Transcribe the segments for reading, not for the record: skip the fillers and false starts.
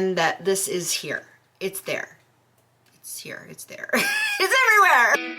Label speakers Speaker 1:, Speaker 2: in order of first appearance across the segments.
Speaker 1: and that this is here. It's there. It's here. It's there. It's everywhere.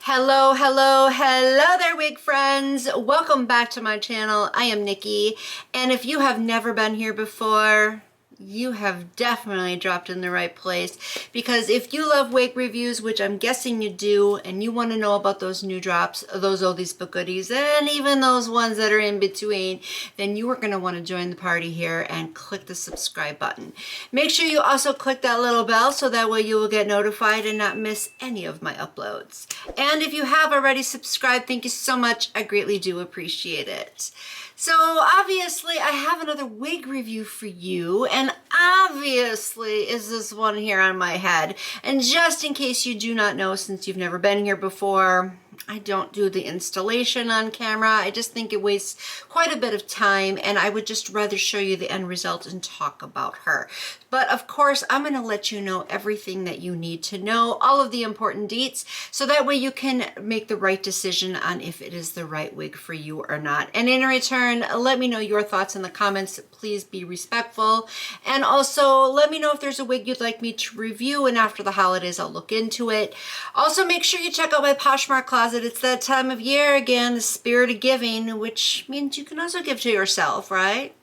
Speaker 1: Hello, hello, hello there, wig friends. Welcome back to my channel. I am Nikki, and if you have never been here before, you have definitely dropped in the right place, because if you love wig reviews, which I'm guessing you do, and you want to know about those new drops, those oldies but goodies, and even those ones that are in between, then you are going to want to join the party here and click the subscribe button. Make sure you also click that little bell so that way you will get notified and not miss any of my uploads. And if you have already subscribed, thank you so much. I greatly do appreciate it. So obviously I have another wig review for you, and obviously is this one here on my head. And just in case you do not know, since you've never been here before, I don't do the installation on camera. I just think it wastes quite a bit of time, and I would just rather show you the end result and talk about her. But of course, I'm going to let you know everything that you need to know, all of the important deets, so that way you can make the right decision on if it is the right wig for you or not. And in return, let me know your thoughts in the comments. Please be respectful. And also let me know if there's a wig you'd like me to review, and after the holidays, I'll look into it. Also, make sure you check out my Poshmark closet. It's that time of year again, the spirit of giving, which means you can also give to yourself, right?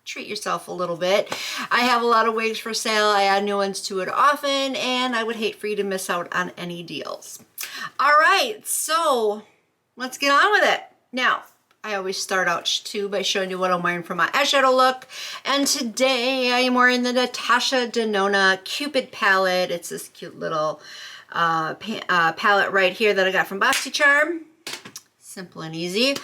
Speaker 1: Treat yourself a little bit. I have a lot of wigs for sale. I add new ones to it often, and I would hate for you to miss out on any deals. All right, so let's get on with it. Now, I always start out too by showing you what I'm wearing for my eyeshadow look. And today I am wearing the Natasha Denona Cupid palette. It's this cute little palette right here that I got from BoxyCharm. Simple and easy.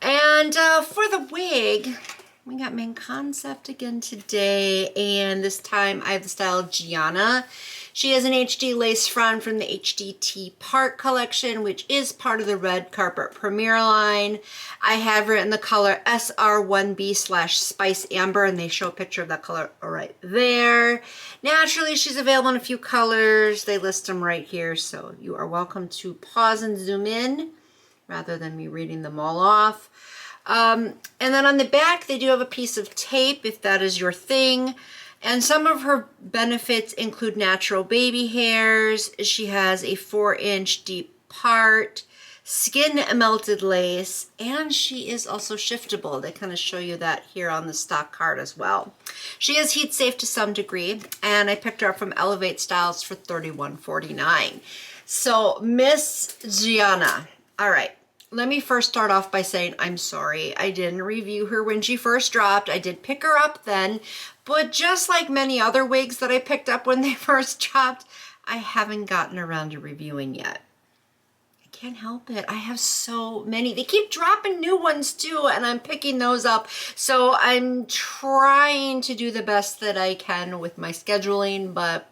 Speaker 1: And for the wig, we got Main Concept again today, and this time I have the style GIANNA. She has an HD lace front from the HDT Part collection, which is part of the Red Carpet Premiere line. I have her in the color SR1B / Spice Amber, and they show a picture of that color right there. Naturally, she's available in a few colors. They list them right here, so you are welcome to pause and zoom in rather than me reading them all off. And then on the back, they do have a piece of tape if that is your thing. And some of her benefits include natural baby hairs. She has a 4-inch deep part, skin melted lace, and she is also shiftable. They kind of show you that here on the stock card as well. She is heat safe to some degree, and I picked her up from elevatestyles for $31.49. So Miss GIANNA. All right. Let me first start off by saying I'm sorry. I didn't review her when she first dropped. I did pick her up then, but just like many other wigs that I picked up when they first dropped, I haven't gotten around to reviewing yet. I can't help it. I have so many. They keep dropping new ones too, and I'm picking those up. So I'm trying to do the best that I can with my scheduling, but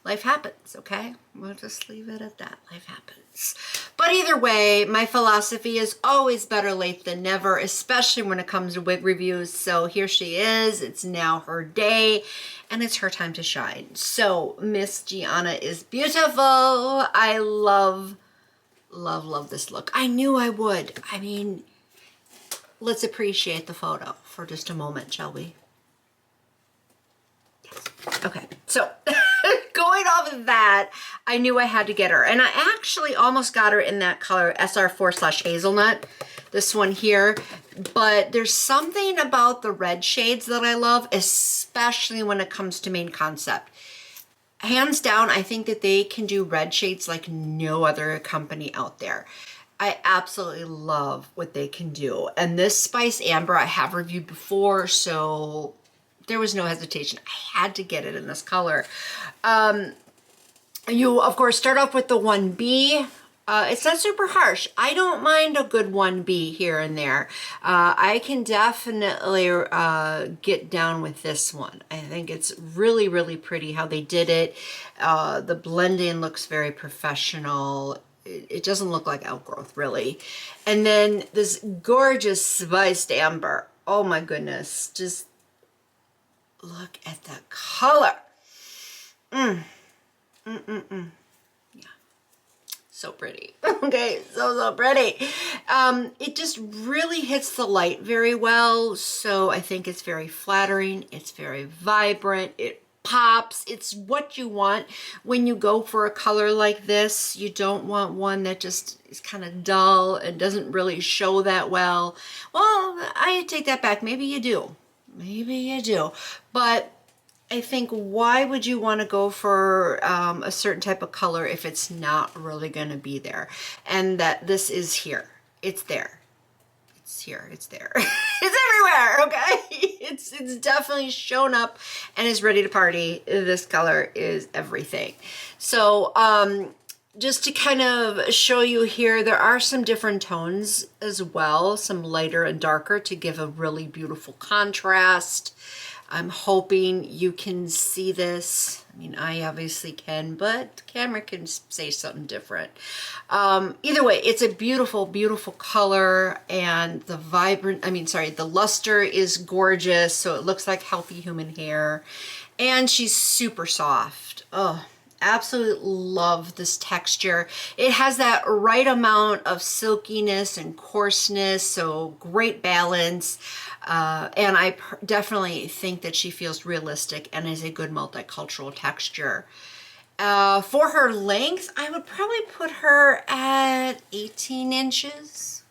Speaker 1: life happens, okay? We'll just leave it at that. Life happens. But either way, my philosophy is always better late than never, especially when it comes to wig reviews. So here she is. It's now her day, and it's her time to shine. So Miss GIANNA is beautiful. I love, love, love this look. I knew I would. I mean, let's appreciate the photo for just a moment, shall we? Yes. Okay, so going off of that, I knew I had to get her. And I actually almost got her in that color SR4 / hazelnut. this one here. But there's something about the red shades that I love, especially when it comes to main concept. Hands down, I think that they can do red shades like no other company out there. I absolutely love what they can do. And this Spice Amber I have reviewed before, so there was no hesitation. I had to get it in this color. You, of course, start off with the 1B. It's not super harsh. I don't mind a good 1B here and there. I can definitely get down with this one. I think it's really, really pretty how they did it. The blending looks very professional. It doesn't look like outgrowth, really. And then this gorgeous spiced amber. Oh my goodness. Just look at that color. Yeah. So pretty. Okay, so pretty. It just really hits the light very well. So I think it's very flattering. It's very vibrant. It pops. It's what you want when you go for a color like this. You don't want one that just is kind of dull and doesn't really show that well. Well, I take that back. Maybe you do. Maybe you do. But I think, why would you want to go for a certain type of color if it's not really going to be there? And that this is here. It's there. It's here. It's there. It's everywhere, okay? It's definitely shown up and is ready to party. This color is everything. So just to kind of show you here, there are some different tones as well, some lighter and darker to give a really beautiful contrast. I'm hoping you can see this. I mean, I obviously can, but the camera can say something different. Either way, it's a beautiful, beautiful color, and the the luster is gorgeous, so it looks like healthy human hair, and she's super soft. Oh, absolutely love this texture. It has that right amount of silkiness and coarseness, so great balance. And I definitely think that she feels realistic and is a good multicultural texture. For her length, I would probably put her at 18 inches.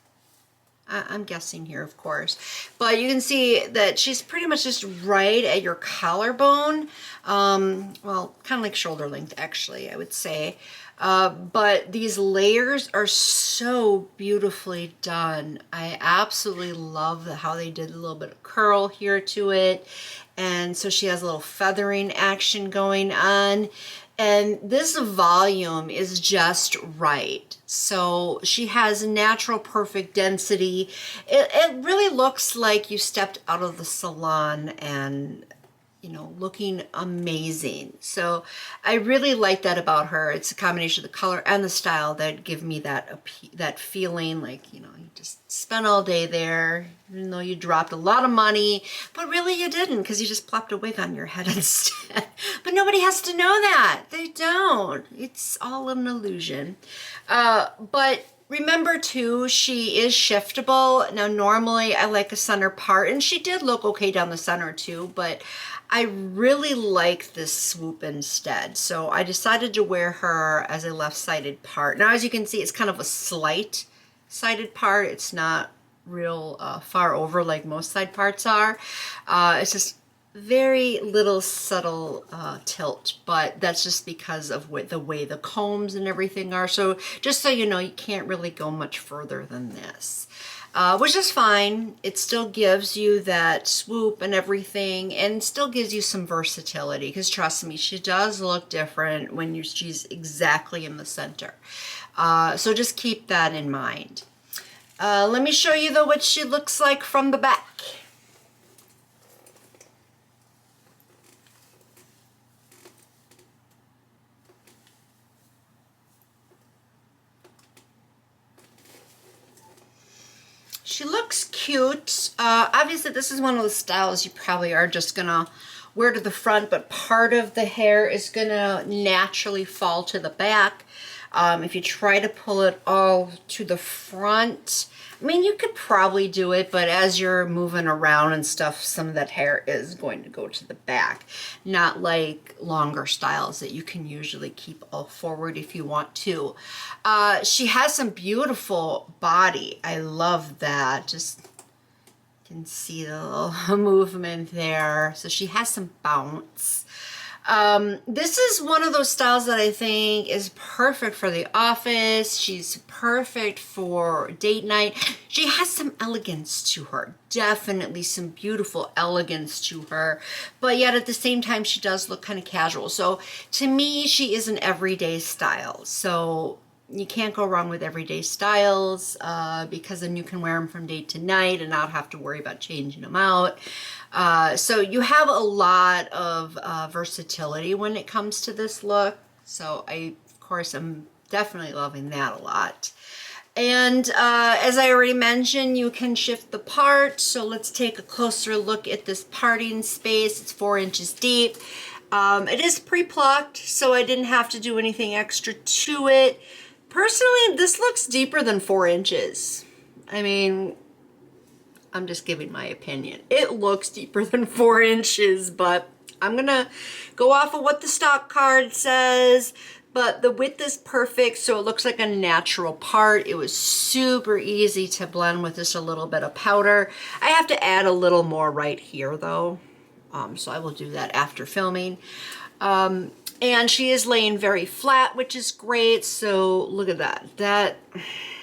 Speaker 1: I'm guessing here, of course, but you can see that she's pretty much just right at your collarbone. Well, kind of like shoulder length, actually, I would say. But these layers are so beautifully done. I absolutely love how they did a little bit of curl here to it. And so she has a little feathering action going on. And this volume is just right. So she has natural, perfect density. It really looks like you stepped out of the salon and, you know, looking amazing. So I really like that about her. It's a combination of the color and the style that give me that feeling like, you know, you just spent all day there, even though you dropped a lot of money, but really you didn't, because you just plopped a wig on your head instead. But nobody has to know that. They don't. It's all an illusion. But remember too, she is shiftable. Now normally I like a center part, and she did look okay down the center too, but I really like this swoop instead. So I decided to wear her as a left-sided part. Now, as you can see, it's kind of a slight sided part. It's not real far over like most side parts are. It's just very little subtle tilt, but that's just because of the way the combs and everything are. So just so you know, you can't really go much further than this. Which is fine. It still gives you that swoop and everything, and still gives you some versatility, because trust me, she does look different when she's exactly in the center. So just keep that in mind. Let me show you though what she looks like from the back. She looks cute. Obviously, this is one of the styles you probably are just gonna wear to the front, but part of the hair is gonna naturally fall to the back. If you try to pull it all to the front, I mean, you could probably do it, but as you're moving around and stuff, some of that hair is going to go to the back. Not like longer styles that you can usually keep all forward if you want to. She has some beautiful body. I love that. Just can see the little movement there. So she has some bounce. This is one of those styles that I think is perfect for the office. She's perfect for date night. She has some elegance to her, definitely some beautiful elegance to her, but yet at the same time, she does look kind of casual. So to me, she is an everyday style. So you can't go wrong with everyday styles because then you can wear them from day to night and not have to worry about changing them out. So you have a lot of versatility when it comes to this look. So of course, I'm definitely loving that a lot. And as I already mentioned, you can shift the part. So let's take a closer look at this parting space. It's 4 inches deep. It is pre-plucked, so I didn't have to do anything extra to it. Personally, this looks deeper than 4 inches. I mean, I'm just giving my opinion. It looks deeper than 4 inches, but I'm gonna go off of what the stock card says. But the width is perfect, so it looks like a natural part. It was super easy to blend with just a little bit of powder. I have to add a little more right here though. So I will do that after filming. And she is laying very flat, which is great. So look at that. That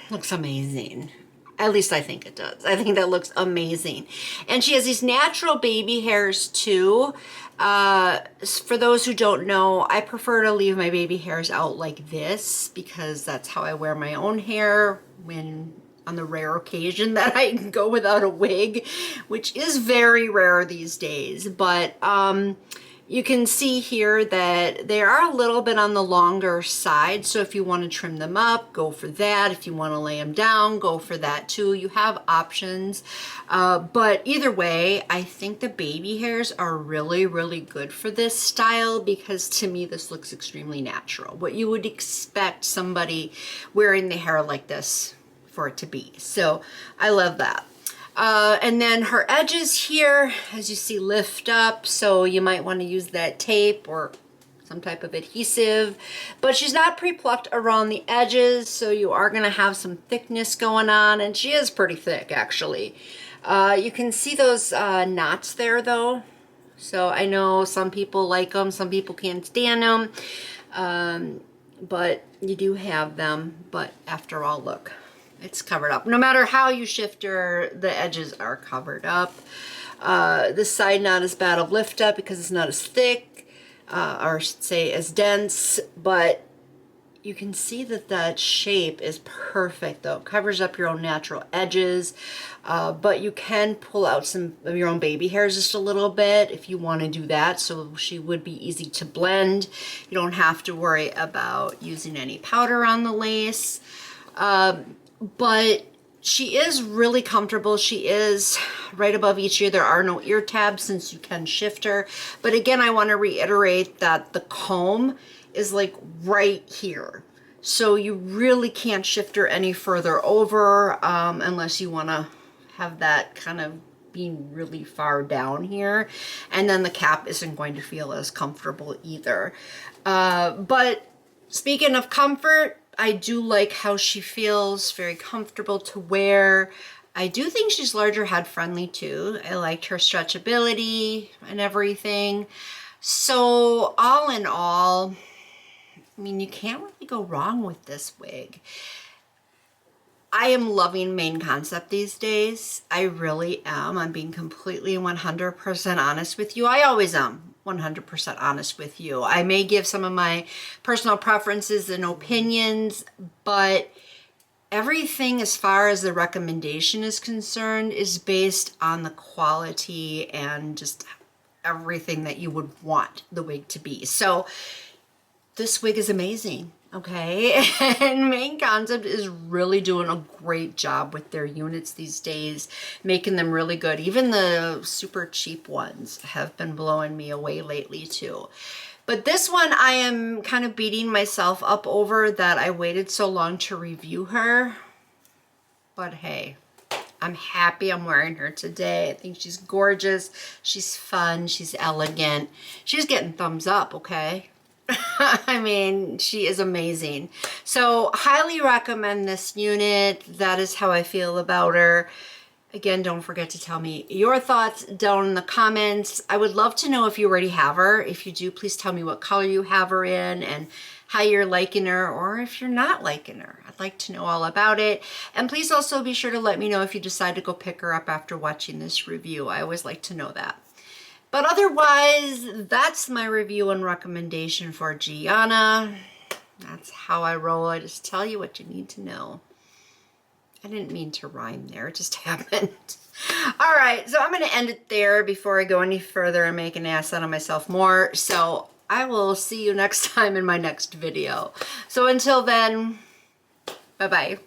Speaker 1: looks amazing. At least I think it does. I think that looks amazing. And she has these natural baby hairs too. For those who don't know, I prefer to leave my baby hairs out like this because that's how I wear my own hair when on the rare occasion that I can go without a wig, which is very rare these days. But you can see here that they are a little bit on the longer side. So if you want to trim them up, go for that. If you want to lay them down, go for that too. You have options. But either way, I think the baby hairs are really, really good for this style because to me, this looks extremely natural. What you would expect somebody wearing the hair like this for it to be. So I love that. And then her edges here, as you see, lift up. So you might want to use that tape or some type of adhesive, but she's not pre-plucked around the edges. So you are going to have some thickness going on, and she is pretty thick actually. You can see those knots there though. So I know some people like them, some people can't stand them, but you do have them. But after all, look. It's covered up. No matter how you shift her, the edges are covered up. This side not as bad of lift up because it's not as thick, or I should say as dense, but you can see that that shape is perfect though. It covers up your own natural edges, but you can pull out some of your own baby hairs just a little bit if you want to do that. So she would be easy to blend. You don't have to worry about using any powder on the lace. But she is really comfortable. She is right above each ear. There are no ear tabs since you can shift her. But again, I want to reiterate that the comb is like right here. So you really can't shift her any further over unless you want to have that kind of being really far down here. And then the cap isn't going to feel as comfortable either. But speaking of comfort, I do like how she feels, very comfortable to wear. I do think she's larger head friendly too. I liked her stretchability and everything. So all in all, I mean, you can't really go wrong with this wig. I am loving main concept these days. I really am. I'm being completely 100% honest with you. I always am 100% honest with you. I may give some of my personal preferences and opinions, but everything as far as the recommendation is concerned is based on the quality and just everything that you would want the wig to be. So this wig is amazing. Okay, and Main Concept is really doing a great job with their units these days, making them really good. Even the super cheap ones have been blowing me away lately too. But this one I am kind of beating myself up over that I waited so long to review her. But hey, I'm happy I'm wearing her today. I think she's gorgeous. She's fun. She's elegant. She's getting thumbs up, okay? I mean, she is amazing. So highly recommend this unit. That is how I feel about her. Again, don't forget to tell me your thoughts down in the comments. I would love to know if you already have her. If you do, please tell me what color you have her in and how you're liking her, or if you're not liking her. I'd like to know all about it. And please also be sure to let me know if you decide to go pick her up after watching this review. I always like to know that. But otherwise, that's my review and recommendation for GIANNA. That's how I roll. I just tell you what you need to know. I didn't mean to rhyme there, it just happened. All right, so I'm gonna end it there before I go any further and make an ass out of myself more. So I will see you next time in my next video. So until then, bye-bye.